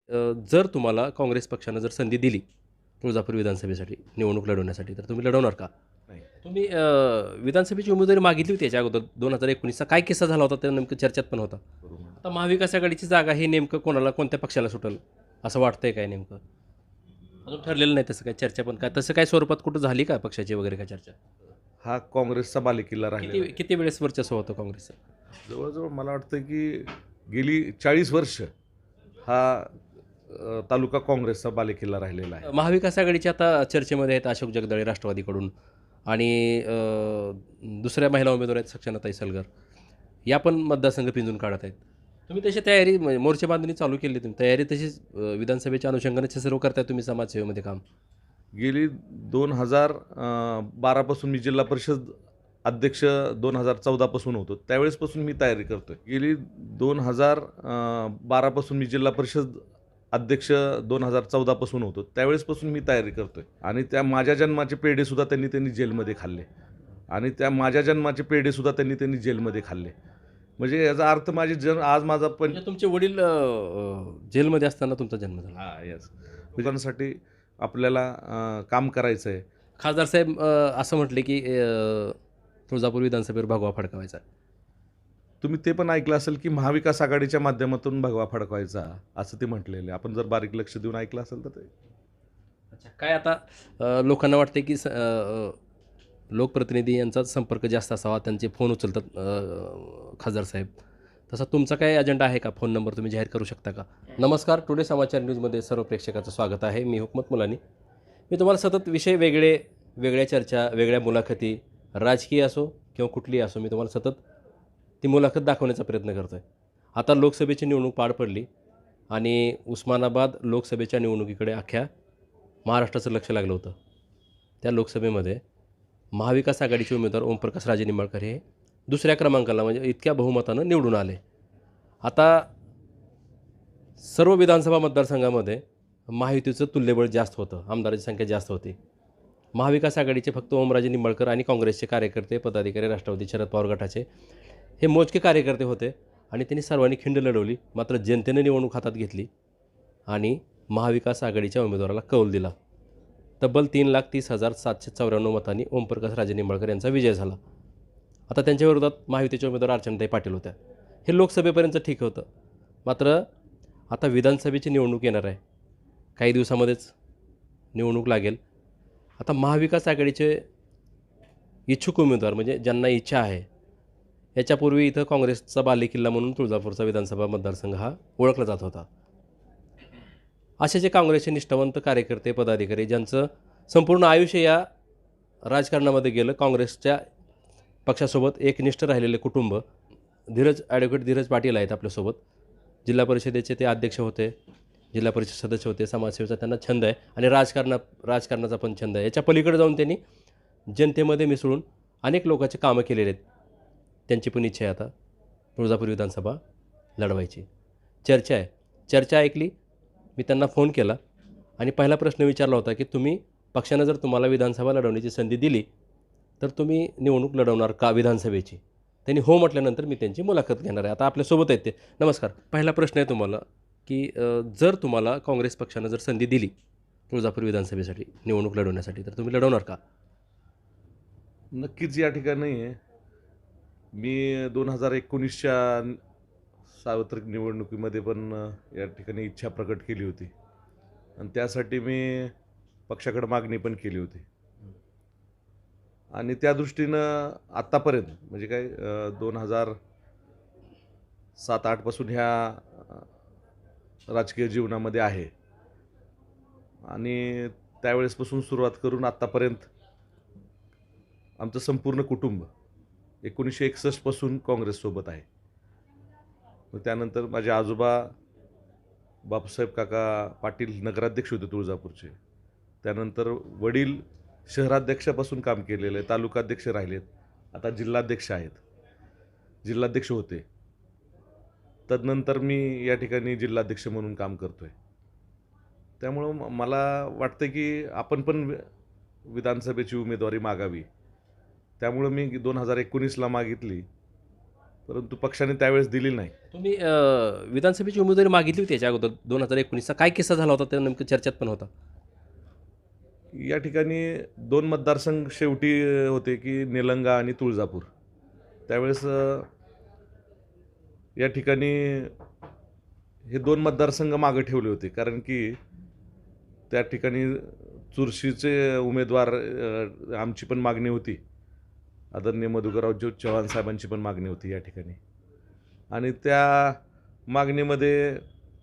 जर तुम्हाला काँग्रेस पक्षानं जर संधी दिली, तुळजापूर विधानसभेसाठी निवडणूक लढवण्यासाठी, तर तुम्ही लढवणार का? नाही. तुम्ही विधानसभेची उमेदवारी मागितली होती याच्या अगोदर 2019चा काय किस्सा झाला होता ते नेमकं चर्चेत पण होता. बरोबर. आता महाविकास आघाडीची जागा हे नेमकं कोणाला कोणत्या पक्षाला सुटेल असं वाटतंय काय नेमकं? अजून ठरलेलं नाही तसं काय चर्चा पण काय तसं काय स्वरूपात कुठं झाली का पक्षाची वगैरे काय चर्चा? हा काँग्रेसचा बालेकिल्ला किती राहिलेला आहे. किती वेळेस वर्चस्व होतं काँग्रेसचं? जवळ-जवळ मला वाटतं की गेली 40 वर्ष हा तालुका काँग्रेसचा बालेकिल्ला राहिलेला आहे. महाविकास आघाडीचे आता चर्चेमध्ये आहेत अशोक जगदाळे राष्ट्रवादीकडून आणि दुसऱ्या महिला उमेदवार आहेत सक्षनाताई सलगर. या पण मतदारसंघ पिंजून काढत आहेत. तुम्ही तशी तयारी मोर्चे बांधणी चालू केली तुम्ही. तयारी तशीच विधानसभेच्या अनुषंगाने सर्व करताय तुम्ही समाजसेवेमध्ये काम. गेली 2012 पासून मी जिल्हा परिषद अध्यक्ष 2014 पासून होतो. त्यावेळेसपासून मी तयारी करतोय. गेली 2012 पासून मी जिल्हा परिषद अध्यक्ष 2014 पासून होतो. त्यावेळेसपासून मी तयारी करतोय आणि त्या माझ्या जन्माचे पेढेसुद्धा त्यांनी जेलमध्ये खाल्ले आणि त्या माझ्या जन्माचे पेढेसुद्धा त्यांनी जेलमध्ये खाल्ले. म्हणजे याचा अर्थ आज माझा पण म्हणजे तुमचे वडील जेलमध्ये असताना तुमचा जन्म झाला. हां, येस. लोकांसाठी आपल्याला काम करायचं आहे. खासदार साहेब असं म्हटले की तुळजापूर विधानसभेवर भगवा फडकवायचा. तुम्ही ते पण ऐकलं असेल, की महाविकास आघाडीच्या माध्यमातून भगवा फडकवायचा, असं ते म्हटलेलं आहे. आपण जर बारीक लक्ष देऊन ऐकलं असेल तर ते अच्छा. काय आता लोकांना वाटते की लोकप्रतिनिधी यांचा संपर्क जास्त असावा, त्यांचे फोन उचलतात खासदार साहेब. तसा तुमचा काय अजेंडा आहे का? फोन नंबर तुम्ही जाहीर करू शकता का? नमस्कार. टुडे समाचार न्यूजमध्ये सर्व प्रेक्षकाचं स्वागत आहे. मी हुकमत मुलानी. मी तुम्हाला सतत विषय वेगळ्या चर्चा, वेगळ्या मुलाखती, राजकीय असो किंवा कुठलीही असो, मी तुम्हाला सतत ती मुलाखत दाखवण्याचा प्रयत्न करतो आहे. आता लोकसभेची निवडणूक पार पडली आणि उस्मानाबाद लोकसभेच्या निवडणुकीकडे अख्ख्या महाराष्ट्राचं लक्ष लागलं होतं. त्या लोकसभेमध्ये महाविकास आघाडीचे उमेदवार ओमप्रकाश राजे निंबाळकर हे दुसऱ्या क्रमांकाला म्हणजे इतक्या बहुमतानं निवडून आले. आता सर्व विधानसभा मतदारसंघामध्ये महायुतीचं तुल्यबळ जास्त होतं, आमदारांची संख्या जास्त होती. महाविकास आघाडीचे फक्त ओमराजे निंबाळकर आणि काँग्रेसचे कार्यकर्ते, पदाधिकारी, राष्ट्रवादी शरद पवार गटाचे हे मोजके कार्यकर्ते होते आणि त्यांनी सर्वांनी खिंड लढवली. मात्र जनतेने निवडणूक हातात घेतली आणि महाविकास आघाडीच्या उमेदवाराला कौल दिला. तब्बल 3,30,794 मतांनी ओमप्रकाश राजे निंबाळकर यांचा विजय झाला. आता त्यांच्या विरोधात महायुतीचे उमेदवार अर्चनाताई पाटील होत्या. हे लोकसभेपर्यंत ठीक होतं. मात्र आता विधानसभेची निवडणूक येणार आहे. काही दिवसामध्येच निवडणूक लागेल. आता महाविकास आघाडीचे इच्छुक उमेदवार म्हणजे ज्यांना इच्छा आहे, याच्यापूर्वी इथं काँग्रेसचा बालेकिल्ला म्हणून तुळजापूरचा विधानसभा मतदारसंघ हा ओळखला जात होता. असे जे काँग्रेसचे निष्ठावंत कार्यकर्ते, पदाधिकारी ज्यांचं संपूर्ण आयुष्य या राजकारणामध्ये गेलं, काँग्रेसच्या पक्षासोबत एकनिष्ठ राहिलेले कुटुंब, ॲडव्होकेट धीरज पाटील आहेत आपल्यासोबत. जिल्हा परिषदेचे ते अध्यक्ष होते, जिल्हा परिषद सदस्य होते, समाजसेवेचा त्यांना छंद आहे आणि राजकारणाचा पण छंद आहे. याच्या पलीकडे जाऊन त्यांनी जनतेमध्ये मिसळून अनेक लोकांचे कामं केलेले आहेत. त्यांची पण इच्छा आहे आता तुळजापूर विधानसभा लढवायची. चर्चा ऐकली. मी त्यांना फोन केला आणि पहिला प्रश्न विचारला होता की पक्षानं जर तुम्हाला विधानसभा लढवण्याची संधी दिली तर तुम्ही निवडणूक लढवणार का विधानसभेची? त्यांनी हो म्हटल्यानंतर मी त्यांची मुलाखत घेणार आहे. आता आपल्यासोबत आहेत ते. नमस्कार. पहिला प्रश्न आहे तुम्हाला की जर तुम्हाला काँग्रेस पक्षानं जर संधी दिली तुळजापूर विधानसभेसाठी निवडणूक लढवण्यासाठी तर तुम्ही लढवणार का? नक्कीच या ठिकाणी मी 2019च्या सार्वत्रिक निवडणुकीमध्ये पण या ठिकाणी इच्छा प्रकट केली होती आणि त्यासाठी मी पक्षाकडे मागणी पण केली होती आणि त्या दृष्टीनं आत्तापर्यंत म्हणजे काय 2007-08 पासून ह्या राजकीय जीवनामध्ये आहे आणि त्यावेळेसपासून सुरुवात करून आत्तापर्यंत आमचं संपूर्ण कुटुंब 1961 पासून काँग्रेससोबत आहे. मग त्यानंतर माझे आजोबा बापूसाहेब काका पाटील नगराध्यक्ष होते तुळजापूरचे. त्यानंतर वडील शहराध्यक्षापासून काम केलेलं आहे, तालुकाध्यक्ष राहिलेत, आता जिल्हाध्यक्ष आहेत, जिल्हाध्यक्ष होते. तदनंतर मी या ठिकाणी जिल्हाध्यक्ष म्हणून काम करतोय. त्यामुळं मला वाटतं की आपण पण विधानसभेची उमेदवारी मागावी. त्यामुळं मी 2019ला मागितली, परंतु पक्षाने त्यावेळेस दिली नाही. तुम्ही विधानसभेची उमेदवारी मागितली होती याच्या अगोदर 2019चा काय किस्सा झाला होता त्या नेमकं चर्चेत पण होता? या ठिकाणी 2 मतदारसंघ शेवटी होते की निलंगा आणि तुळजापूर. त्यावेळेस या ठिकाणी हे 2 मतदारसंघ मागे ठेवले होते, कारण की त्या ठिकाणी चुरशीचे उमेदवार आमची पण मागणी होती. आदरणीय मधुकरराव चव्हाण साहेबांची पण मागणी होती या ठिकाणी. आणि त्या मागणीमध्ये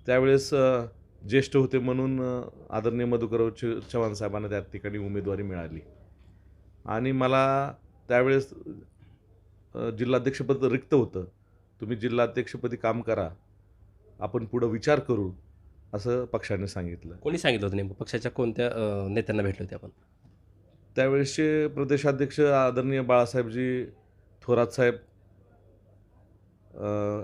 त्यावेळेस ज्येष्ठ होते म्हणून आदरणीय मधुकरराव चव्हाण साहेबांना त्या ठिकाणी उमेदवारी मिळाली. आणि मला त्यावेळेस जिल्हाध्यक्षपद रिक्त होतं. तुम्ही जिल्हाध्यक्षपदी काम करा, आपण पुढं विचार करू, असं पक्षाने सांगितलं. कोणी सांगितलं होतं नेमकं? पक्षाच्या कोणत्या नेत्यांना भेटले होते आपण? त्यावेळेसचे प्रदेशाध्यक्ष आदरणीय बाळासाहेबजी थोरात साहेब,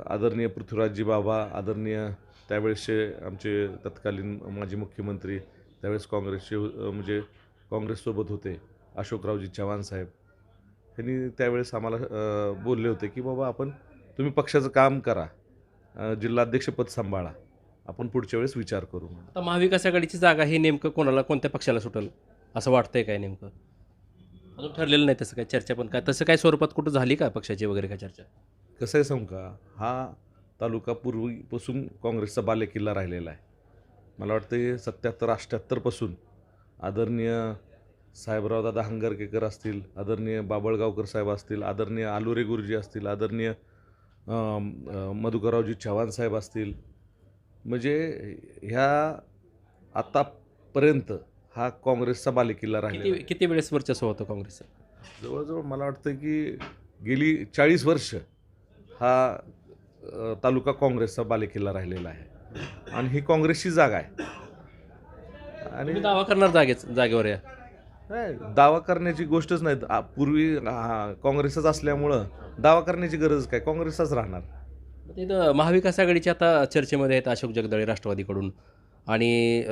आदरणीय पृथ्वीराजजी बाबा, आदरणीय त्यावेळेसचे आमचे तत्कालीन माजी मुख्यमंत्री, त्यावेळेस काँग्रेसचे म्हणजे काँग्रेससोबत होते अशोकरावजी चव्हाण साहेब, यांनी त्यावेळेस आम्हाला बोलले होते की बाबा तुम्ही पक्षाचं काम करा, जिल्हाध्यक्षपद सांभाळा, आपण पुढच्या वेळेस विचार करू. आता महाविकास आघाडीची जागा हे नेमकं कोणाला, कोणत्या पक्षाला सुटेल असं वाटतंय काय नेमकं? अजून ठरलेलं नाही तसं काय चर्चा, पण काय तसं काय स्वरूपात कुठं झाली का पक्षाची वगैरे काय चर्चा? कसं आहे सांगू का, हा तालुका पूर्वीपासून काँग्रेसचा बालेकिल्ला राहिलेला आहे. मला वाटतं 77-78पासून आदरणीय साहेबराव दादा हंगरकेकर असतील, आदरणीय बाबळगावकर साहेब असतील, आदरणीय आलुरे गुरुजी असतील, आदरणीय मधुकररावजी चव्हाण साहेब असतील, म्हणजे ह्या आतापर्यंत हा काँग्रेसचा बालेकिल्ला राहिलेला आहे. किती वेळेस वर्चस्व होतं काँग्रेसचं? जवळजवळ मला वाटतं की गेली 40 वर्ष हा तालुका काँग्रेसचा बालेकिल्ला राहिलेला आहे आणि ही काँग्रेसची जागा आहे. आणि तुम्ही दावा करणार जागेवर या? नाही, दावा करण्याची गोष्टच नाही. पूर्वी काँग्रेसच असल्यामुळं दावा करण्याची गरज काय, काँग्रेसचाच राहणार. तिथं महाविकास आघाडीचे आता चर्चेमध्ये आहेत अशोक जगदाळे राष्ट्रवादीकडून, आणि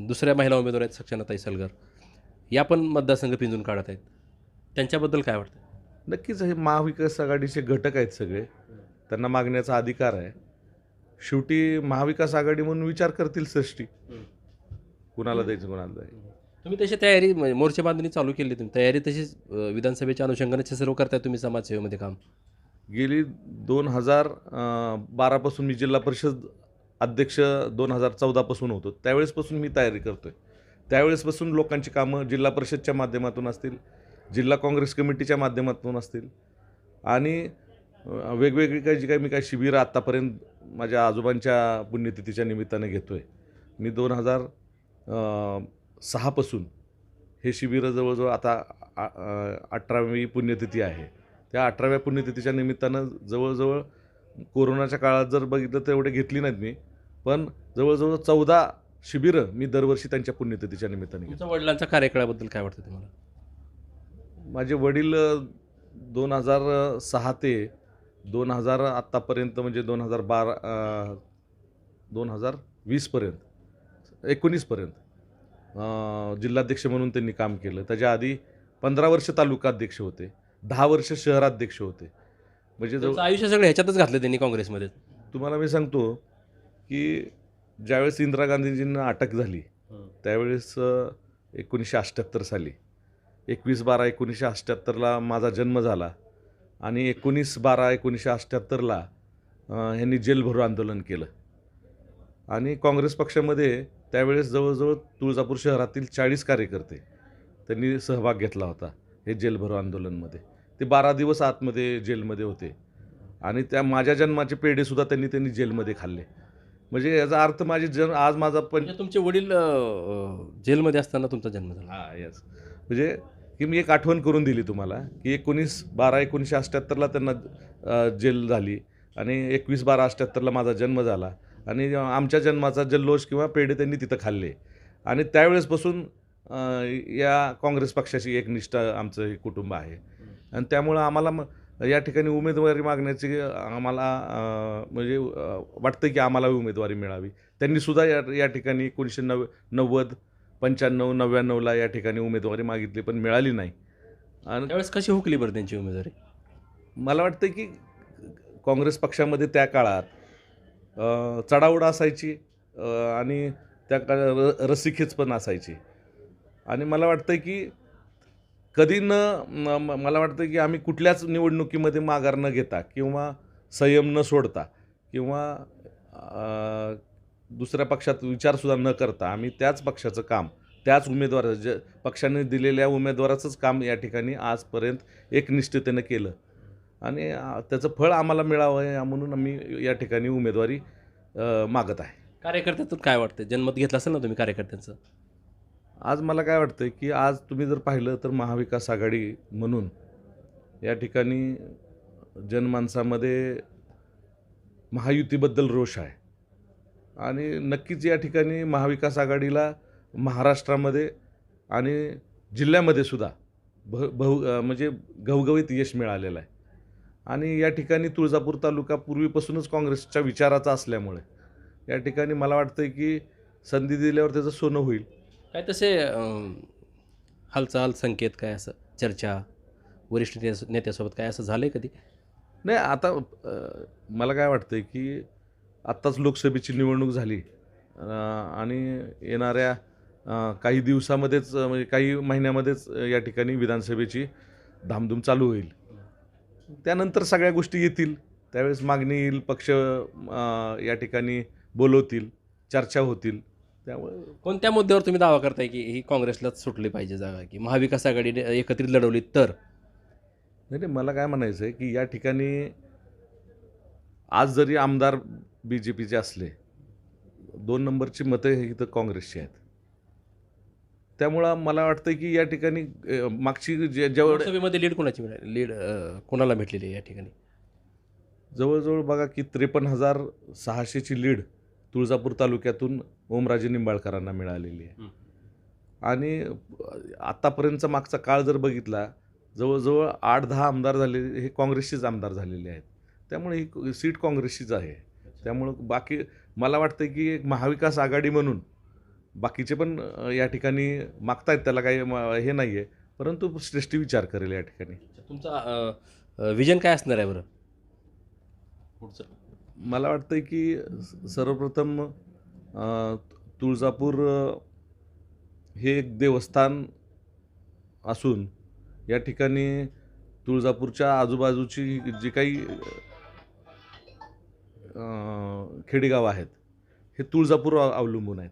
दुसऱ्या महिला उमेदवार आहेत सक्षनाताई सलगर, या पण मतदारसंघ पिंजून काढत आहेत. त्यांच्याबद्दल काय वाटतं? नक्कीच हे महाविकास आघाडीचे घटक आहेत सगळे, त्यांना मागण्याचा अधिकार आहे. शेवटी महाविकास आघाडी म्हणून विचार करतील सृष्टी, कुणाला द्यायचं कुणाला द्यायचं. तुम्ही तशी तयारी, मोर्चे बांधणी चालू केली, तुम्ही तयारी तशीच विधानसभेच्या अनुषंगाने सर्व करताय तुम्ही समाजसेवेमध्ये काम? गेली 2012 पासून मी जिल्हा परिषद अध्यक्ष 2014 होतो, त्यावेळेसपासून मी तयारी करतोय. त्यावेळेसपासून लोकांची कामं जिल्हा परिषदच्या माध्यमातून असतील, जिल्हा काँग्रेस कमिटीच्या माध्यमातून असतील, आणि वेगवेगळी काही मी शिबिरं आत्तापर्यंत माझ्या आजोबांच्या पुण्यतिथीच्या निमित्ताने घेतोय. मी 2006 पासून हे शिबिरं जवळजवळ आता 18वी पुण्यतिथी आहे. त्या 18व्या पुण्यतिथीच्या निमित्तानं जवळजवळ कोरोनाच्या काळात जर बघितलं तर एवढे घेतली नाहीत मी, पण जवळजवळ 14 शिबिरं मी दरवर्षी त्यांच्या पुण्यतिथीच्या निमित्ताने घेतो. तुमच्या वडिलांच्या कार्यकाळाबद्दल काय वाटतं तुम्हाला? माझे वडील 2006 ते 2000 आत्तापर्यंत, म्हणजे 2020पर्यंत 19पर्यंत जिल्हाध्यक्ष म्हणून त्यांनी काम केलं. त्याच्या आधी 15 वर्ष तालुका अध्यक्ष होते, 10 वर्ष शहराध्यक्ष होते. म्हणजे तुमचं आयुष्य सगळं ह्याच्यातच घातलं त्यांनी, काँग्रेसमध्ये. तुम्हाला मी सांगतो की ज्यावेळेस इंदिरा गांधीजींना अटक झाली त्यावेळेस 1978 साली 21/12/1978ला माझा जन्म झाला, आणि 19/12/1978ला ह्यांनी जेल भरो आंदोलन केलं. आणि काँग्रेस पक्षामध्ये त्यावेळेस जवळजवळ तुळजापूर शहरातील 40 कार्यकर्ते त्यांनी सहभाग घेतला होता हे जेल भरो आंदोलनमध्ये. ते 12 दिवस आतमध्ये जेलमध्ये होते, आणि त्या माझ्या जन्माचे पेढेसुद्धा त्यांनी जेलमध्ये खाल्ले. म्हणजे याचा अर्थ आज माझा म्हणजे तुमचे वडील जेलमध्ये असताना तुमचा जन्म झाला? यस. म्हणजे की मी एक आठवण करून दिली तुम्हाला की 19/12/1978ला त्यांना जेल झाली, आणि 21/12/78ला माझा जन्म झाला, आणि आमच्या जन्माचा जल्लोष किंवा पेढे त्यांनी तिथं खाल्ले. आणि त्यावेळेसपासून या काँग्रेस पक्षाची एक निष्ठा आमचं हे कुटुंब आहे. आणि त्यामुळं आम्हाला या ठिकाणी उमेदवारी मागण्याची आम्हाला म्हणजे वाटतं की आम्हाला उमेदवारी मिळावी. त्यांनीसुद्धा या ठिकाणी 1990, 95, 99ला या ठिकाणी उमेदवारी मागितली, पण मिळाली नाही. आणि त्यावेळेस कशी हुकली बरं त्यांची उमेदवारी? मला वाटतं की काँग्रेस पक्षामध्ये त्या काळात चढाओढ असायची आणि त्या काळात रस्सीखेच पण असायची. आणि मला वाटतं की कधी मला वाटतं की आम्ही कुठल्याच निवडणुकीमध्ये माघार न घेता किंवा संयम न सोडता किंवा दुसऱ्या पक्षात विचारसुद्धा न करता आम्ही त्याच पक्षाचं काम, त्याच पक्षाने दिलेल्या उमेदवाराचंच काम या ठिकाणी आजपर्यंत एकनिष्ठतेनं केलं. आणि त्याचं फळ आम्हाला मिळावं म्हणून आम्ही या ठिकाणी उमेदवारी मागत आहे. कार्यकर्त्यातून काय वाटतं, जनमत घेतलं असेल ना तुम्ही कार्यकर्त्यांचं? आज मला काय वाटतं की आज तुम्ही जर पाहिलं तर महाविकास आघाडी म्हणून या ठिकाणी जनमानसामध्ये महायुतीबद्दल रोष आहे. आणि नक्कीच या ठिकाणी महाविकास आघाडीला महाराष्ट्रामध्ये आणि जिल्ह्यामध्ये सुद्धा म्हणजे घवघवीत यश मिळालेलं आहे. आणि या ठिकाणी तुळजापूर तालुका पूर्वीपासूनच काँग्रेसच्या विचाराचा असल्यामुळे या ठिकाणी मला वाटतं की संधी दिल्यावर त्याचं सोनं होईल. काय तसे हालचाल, संकेत, काय असं चर्चा वरिष्ठ नेत्यासोबत काय असं झालं आहे कधी? नाही, आता मला काय वाटतं की आत्ताच लोकसभेची निवडणूक झाली आणि येणाऱ्या काही दिवसामध्येच म्हणजे काही महिन्यामध्येच या ठिकाणी विधानसभेची धामधूम चालू होईल. त्यानंतर सगळ्या गोष्टी येतील, त्यावेळेस मागणी येईल, पक्ष या ठिकाणी बोलवतील, चर्चा होतील. त्यामुळे कोणत्या मुद्द्यावर तुम्ही दावा करताय की ही काँग्रेसलाच सुटली पाहिजे जागा, की महाविकास आघाडीने एकत्रित लढवली तर? नाही, मला काय म्हणायचं आहे की या ठिकाणी आज जरी आमदार बी जे पीचे असले, 2 नंबरची मतं ही इथं काँग्रेसची आहेत. त्यामुळं मला वाटतं की या ठिकाणी मागची जेवढे लोकसभेमध्ये लीड कोणाची मिळाली, लीड कोणाला भेटलेली आहे या ठिकाणी? जवळजवळ बघा की 53,600ची लीड तुळजापूर तालुक्यातून ओमराजे निंबाळकरांना मिळालेली आहे. आणि आत्तापर्यंतचा मागचा काळ जर बघितला, जवळजवळ 8-10 आमदार झालेले हे काँग्रेसचेच आमदार झालेले आहेत. त्यामुळे ही सीट काँग्रेसचीच आहे. त्यामुळं बाकी मला वाटतं की एक महाविकास आघाडी म्हणून बाकीचे पण या ठिकाणी मागतायत, त्याला काही हे नाही आहे, परंतु श्रेष्ठी विचार करेल या ठिकाणी. तुमचा विजन काय असणार आहे बरं पुढचं? मला वाटतं की सर्वप्रथम तुळजापूर हे एक देवस्थान असून या ठिकाणी तुळजापूरच्या आजूबाजूची जी काही खेडेगाव आहेत हे तुळजापूर अवलंबून आहेत.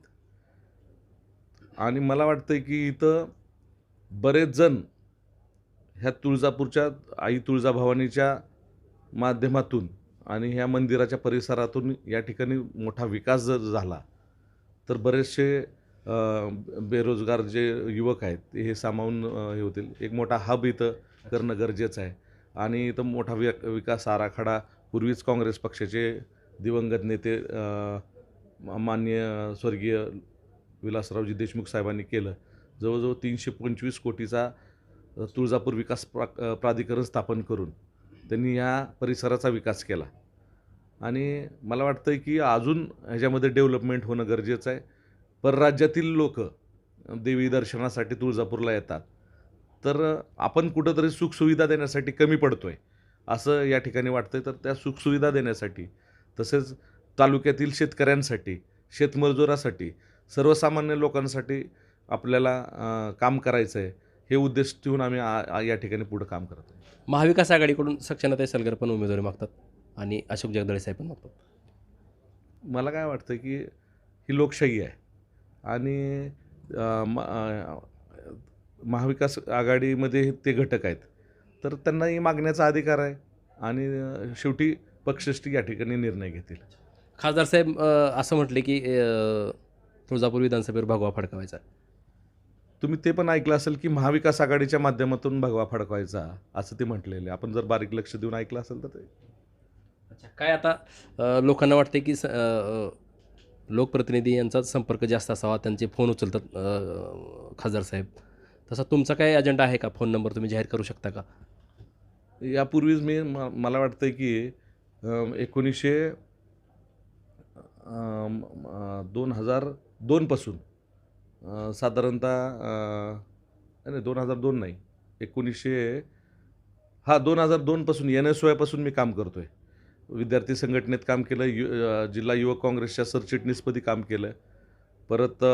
आणि मला वाटतं की इथं बरेच जण ह्या तुळजापूरच्या आई तुळजाभवानीच्या माध्यमातून आणि ह्या मंदिराच्या परिसरातून या ठिकाणी मोठा विकास जर झाला तर बरेचसे बेरोजगार जे युवक आहेत हे सामावून हे होतील. एक मोठा हब इथं करणं गरजेचं आहे. आणि इथं मोठा विकास आराखडा पूर्वीच काँग्रेस पक्षाचे दिवंगत नेते माननीय स्वर्गीय विलासरावजी देशमुख साहेबांनी केलं. जवळजवळ 325 कोटीचा तुळजापूर विकास प्राधिकरण स्थापन करून त्यांनी ह्या परिसराचा विकास केला. आणि मला वाटतं की अजून ह्याच्यामध्ये डेव्हलपमेंट होणं गरजेचं आहे. परराज्यातील लोक देवी दर्शनासाठी तुळजापूरला येतात, तर आपण कुठंतरी सुखसुविधा देण्यासाठी कमी पडतो आहे असं या ठिकाणी वाटतं आहे. तर त्या सुखसुविधा देण्यासाठी तसेच तालुक्यातील शेतकऱ्यांसाठी, शेतमजुरासाठी, सर्वसामान्य लोकांसाठी आपल्याला काम करायचं आहे, हे उद्देश ठेवून आम्ही या ठिकाणी पुढं काम करतो. महाविकास आघाडीकडून सक्षनाताई सलगर पण उमेदवारी मागतात आणि अशोक जगदाळे साहेब पण मागतात. मला काय वाटतं की ही लोकशाही आहे आणि महाविकास आघाडीमध्ये ते घटक आहेत, तर त्यांनाही मागण्याचा अधिकार आहे आणि शेवटी पक्षश्रेष्ठी या ठिकाणी निर्णय घेतील. खासदार साहेब असं म्हटले की तुळजापूर विधानसभेवर भगवा फडकवायचा. तुम्ही ते पण ऐकलं असेल की महाविकास आघाडीच्या माध्यमातून भगवा फडकवायचा असं ते म्हटलेले. आपण जर बारीक लक्ष देऊन ऐकलं असेल तर ते. अच्छा, काय आता लोकांना वाटते की लोकप्रतिनिधी यांचा संपर्क जास्त असावा, त्यांचे फोन उचलतात खासदार साहेब. तसा तुमचा काय अजेंडा आहे का? फोन नंबर तुम्ही जाहीर करू शकता का? यापूर्वीच मला वाटतं की 2002 पासून साधारणतः नाही 2002 नाही 2002 पासून NSY पासून मी काम करतो आहे. विद्यार्थी संघटनेत काम केलं, जिल्हा युवक काँग्रेसच्या सरचिटणीसपदी काम केलं, परत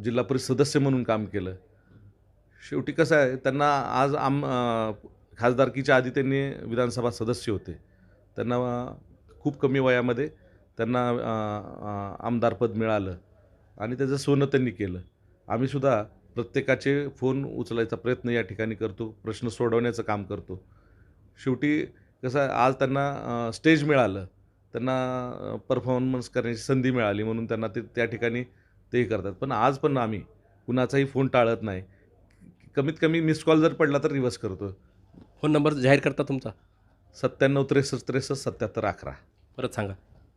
जिल्हा परिषद सदस्य म्हणून काम केलं. शेवटी कसं आहे, त्यांना आज खासदारकीच्या आधी त्यांनी विधानसभा सदस्य होते. त्यांना खूप कमी वयामध्ये त्यांना आमदारपद मिळालं आणि त्याचं सोनं त्यांनी केलं. आम्हीसुद्धा प्रत्येकाचे फोन उचलायचा प्रयत्न या ठिकाणी करतो, प्रश्न सोडवण्याचं काम करतो. शेवटी कसं आहे, आज त्यांना स्टेज मिळालं, त्यांना परफॉर्मन्स करण्याची संधी मिळाली म्हणून त्यांना ते त्या ठिकाणी ते करतात. पण आज पण आम्ही कुणाचाही फोन टाळत नाही. कमीत कमी मिस्ड कॉल जर पडला तर रिव्हर्स करतो. फोन नंबर जाहीर करता तुमचा? 97 63 63 77 11. परत सांगा.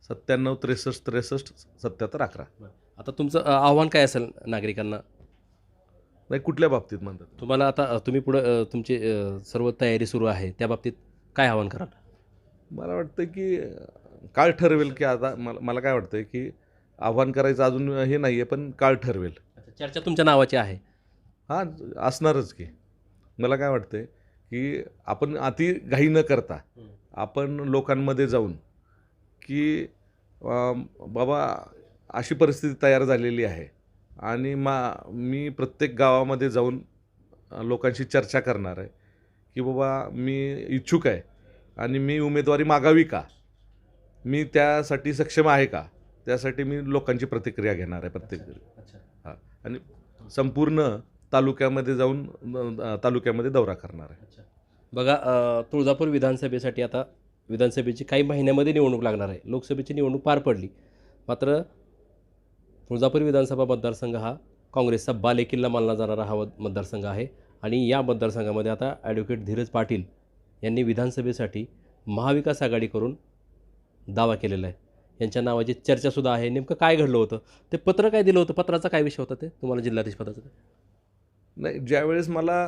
97 63 63 77 11. आता तुमचं आव्हान काय असेल नागरिकांना? नाही, कुठल्या बाबतीत म्हणतात? तुम्हाला आता तुम्ही पुढं तुमची सर्व तयारी सुरू आहे, त्या बाबतीत काय आव्हान कराल? मला वाटतं की काळ ठरवेल की आता मला काय वाटतं की आव्हान करायचं अजून हे नाही आहे, पण काळ ठरवेल. चर्चा तुमच्या नावाची आहे? हां, असणारच की. मला काय वाटतं की आपण अति घाई न करता आपण लोकांमध्ये जाऊन की बाबा अशी परिस्थिती तयार झालेली आहे आणि मी प्रत्येक गावामध्ये जाऊन लोकांशी चर्चा करणार आहे की बाबा मी इच्छुक आहे आणि मी उमेदवारी मागावी का, मी त्यासाठी सक्षम आहे का, त्यासाठी मी लोकांची प्रतिक्रिया घेणार आहे प्रत्येक. हां, आणि संपूर्ण तालुक्यामध्ये जाऊन तालुक्यामध्ये दौरा करणार आहे. बघा, तुळजापूर विधानसभेसाठी आता विधानसभेची काही महिन्यामध्ये निवडणूक लागणार आहे. लोकसभेची निवडणूक पार पडली, मात्र तुळजापूर विधानसभा मतदारसंघ हा काँग्रेसचा बालेकिल्ला मानला जाणारा हा मतदारसंघ आहे आणि या मतदारसंघामध्ये आता ॲडव्होकेट धीरज पाटील यांनी विधानसभेसाठी महाविकास आघाडी करून दावा केलेला आहे. यांच्या नावाची चर्चासुद्धा आहे. नेमकं काय घडलं होतं? ते पत्र काय दिलं होतं? पत्राचा काय विषय होता ते तुम्हाला जिल्हाधीश पदाचा? नाही, ज्यावेळेस मला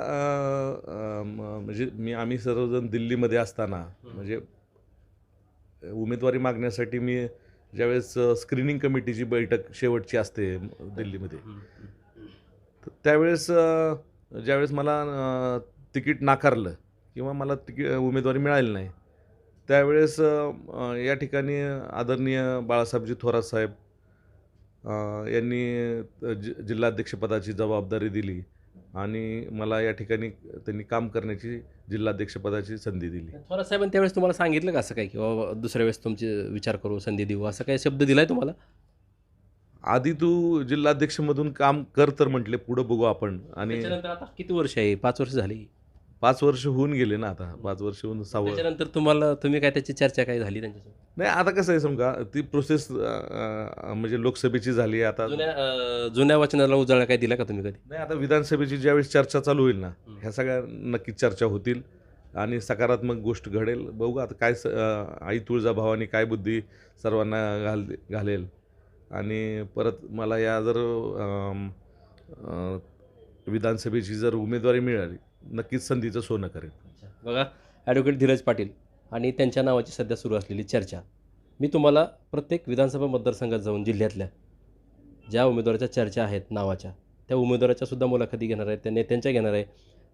म्हणजे आम्ही सर्वजण दिल्लीमध्ये असताना म्हणजे उमेदवारी मागण्यासाठी मी ज्यावेळेस स्क्रीनिंग कमिटीची बैठक शेवटची असते दिल्लीमध्ये, तर त्यावेळेस ज्यावेळेस मला तिकीट नाकारलं किंवा मला उमेदवारी मिळाली नाही, त्यावेळेस या ठिकाणी आदरणीय बाळासाहेबजी थोरात साहेब यांनी जिल्हाध्यक्षपदाची जबाबदारी दिली आणि मला या ठिकाणी त्यांनी काम करण्याची जिल्हाध्यक्षपदाची संधी दिली. थोरात साहेबांनी त्यावेळेस तुम्हाला सांगितलं का असं काय की बाबा दुसऱ्या वेळेस तुमचे विचार करू, संधी देऊ, असं काही शब्द दिलाय तुम्हाला? आधी तू जिल्हाध्यक्षमधून काम कर तर म्हटले, पुढं बघू आपण. आणि त्याच्यानंतर आता किती वर्ष आहे? 5 वर्ष झाली. 5 वर्ष होऊन गेले ना, आता 5 वर्ष होऊन 6वं. त्याच्यानंतर तुम्ही काय त्याची चर्चा काय झाली त्यांच्यासोबत? नाही, आता कसं आहे समजा ती प्रोसेस म्हणजे लोकसभेची झाली आता. जुन्या वचनाला उजाळा काय दिला का तुम्ही कधी? नाही, आता विधानसभेची ज्यावेळेस चर्चा चालू होईल ना, ह्या सगळ्या नक्कीच चर्चा होतील आणि सकारात्मक गोष्ट घडेल. बघू आता काय आई तुळजाभवानी काय बुद्धी सर्वांना घालेल आणि परत मला या जर विधानसभेची जर उमेदवारी मिळाली, नक्कीच संधीचं सोनं करेल. बघा, ॲडव्होकेट धीरज पाटील आणि त्यांच्या नावाची सध्या सुरू असलेली चर्चा, मी तुम्हाला प्रत्येक विधानसभा मतदारसंघात जाऊन जिल्ह्यातल्या ज्या उमेदवाराच्या चर्चा आहेत नावाच्या, त्या उमेदवाराच्या सुद्धा मुलाखती घेणार आहे, त्या नेत्यांच्या घेणार आहे,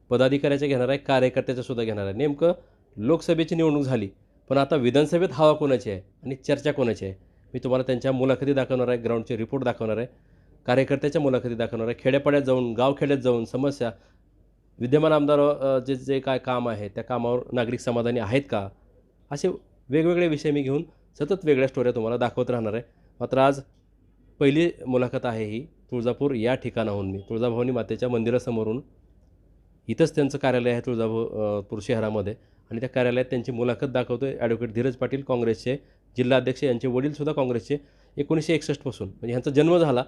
पदाधिकाऱ्याच्या घेणार आहे, कार्यकर्त्याच्या सुद्धा घेणार आहे. नेमकं लोकसभेची निवडणूक झाली, पण आता विधानसभेत हवा कोणाची आहे आणि चर्चा कोणाची आहे, मी तुम्हाला त्यांच्या मुलाखती दाखवणार आहे, ग्राउंडचे रिपोर्ट दाखवणार आहे, कार्यकर्त्याच्या मुलाखती दाखवणार आहे, खेड्यापाड्यात जाऊन, गावखेड्यात जाऊन समस्या, विद्यमान आमदार जे काय काम आहे त्या कामावर नागरिक समाधानी आहेत का, असे वेगवेगळे विषय मी घेऊन सतत वेगळ्या स्टोऱ्या तुम्हाला दाखवत राहणार आहे. मात्र आज पहिली मुलाखत आहे ही तुळजापूर या ठिकाणाहून. मी तुळजाभवानी मातेच्या मंदिरासमोरून, इथंच त्यांचं कार्यालय आहे तुळजापूर शहरामध्ये, आणि त्या कार्यालयात त्यांची मुलाखत दाखवतो आहे. ॲडव्होकेट धीरज पाटील काँग्रेसचे जिल्हाध्यक्ष, यांचे वडीलसुद्धा काँग्रेसचे 1961 पासून, म्हणजे ह्यांचा जन्म झाला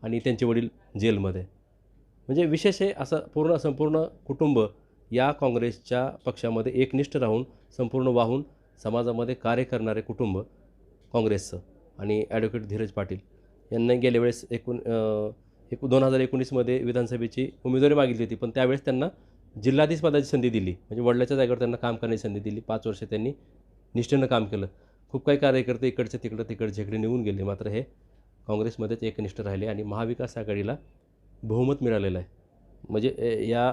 आणि त्यांचे वडील जेलमध्ये. म्हणजे विशेष आहे असं संपूर्ण कुटुंब या काँग्रेसच्या पक्षामध्ये एकनिष्ठ राहून, संपूर्ण वाहून समाजामध्ये कार्य करणारे कुटुंब काँग्रेसचं. आणि ॲडव्होकेट धीरज पाटील यांनी गेल्या वेळेस 2019मध्ये विधानसभेची उमेदवारी मागितली होती, पण त्यावेळेस त्यांना जिल्हाधीश पदाची संधी दिली, म्हणजे वडिलाच्या जागेवर त्यांना काम करण्याची संधी दिली. 5 वर्ष त्यांनी निष्ठेनं काम केलं. खूप काही कार्यकर्ते इकडचे तिकडे निघून गेले, मात्र हे काँग्रेसमध्येच एकनिष्ठ राहिले आणि महाविकास आघाडीला बहुमत मिळालेलं आहे. म्हणजे या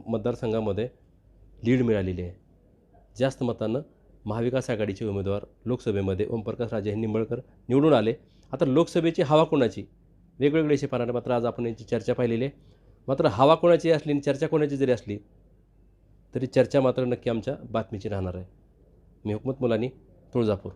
मतदारसंघामध्ये लीड मिळालेली आहे. जास्त मतानं महाविकास आघाडीचे उमेदवार लोकसभेमध्ये ओमप्रकाश राजे हे निंबळकर निवडून आले. आता लोकसभेची हवा कोणाची वेगवेगळे असे पाहणार, मात्र आज आपण यांची चर्चा पाहिलेली आहे. मात्र हवा कोणाची असली आणि चर्चा कोणाची जरी असली तरी चर्चा मात्र नक्की आमच्या बातमीची राहणार आहे. मी हुकमत मुलानी, तुळजापूर.